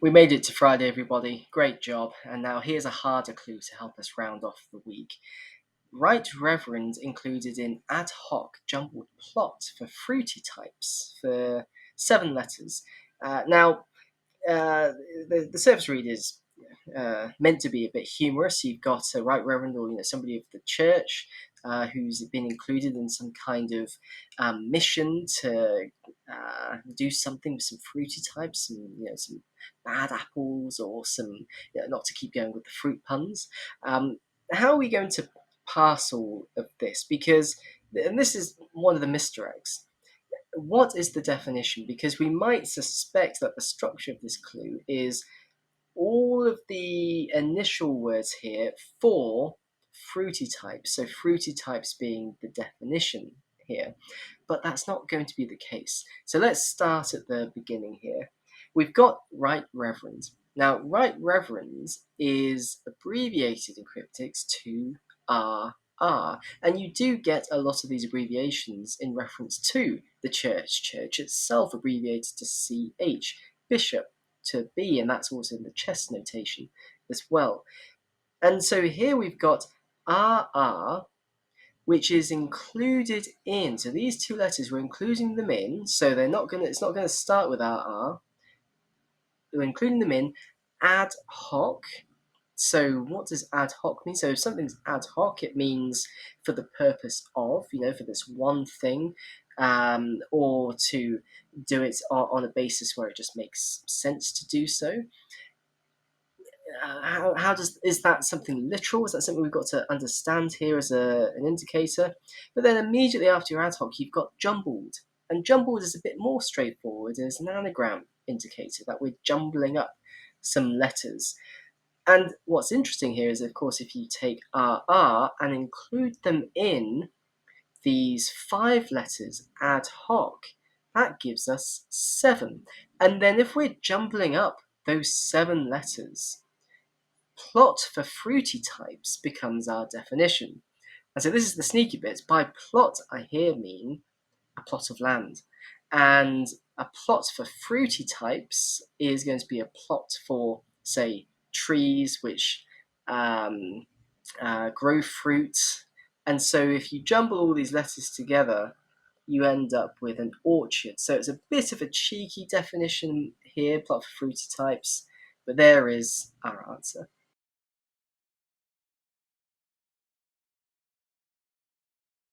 We made it to Friday, everybody. Great job. And now here's a harder clue to help us round off the week. Right Reverend included in ad hoc jumbled plot for fruity types for 7 letters. Now, the service read is meant to be a bit humorous. You've got a right reverend or somebody of the church who's been included in some kind of mission to do something with some fruity types, some bad apples or some, not to keep going with the fruit puns. How are we going to pass all of this? Because, and this is one of the misdirects, what is the definition? Because we might suspect that the structure of this clue is all of the initial words here for fruity types. So fruity types being the definition here. But that's not going to be the case. So let's start at the beginning here. We've got Right Reverend. Now, Right Reverend is abbreviated in cryptics to RR. And you do get a lot of these abbreviations in reference to the church. Church itself abbreviated to CH. Bishop to B, and that's also in the chess notation as well. And so here we've got RR, which is included in. So these two letters, we're including them in. So it's not going to start with RR. We're including them in ad hoc. So what does ad hoc mean? So if something's ad hoc, it means for the purpose of, for this one thing, or to do it on a basis where it just makes sense to do so. Is that something literal? Is that something we've got to understand here as an indicator? But then immediately after your ad hoc, you've got jumbled. And jumbled is a bit more straightforward as an anagram indicator, that we're jumbling up some letters. And what's interesting here is, of course, if you take RR and include them in these 5 letters ad hoc, that gives us 7. And then if we're jumbling up those 7 letters, plot for fruity types becomes our definition. And so this is the sneaky bit. By plot, I here mean a plot of land. And a plot for fruity types is going to be a plot for, say, trees which grow fruit. And so if you jumble all these letters together, you end up with an orchard. So it's a bit of a cheeky definition here, plot for fruity types, but there is our answer.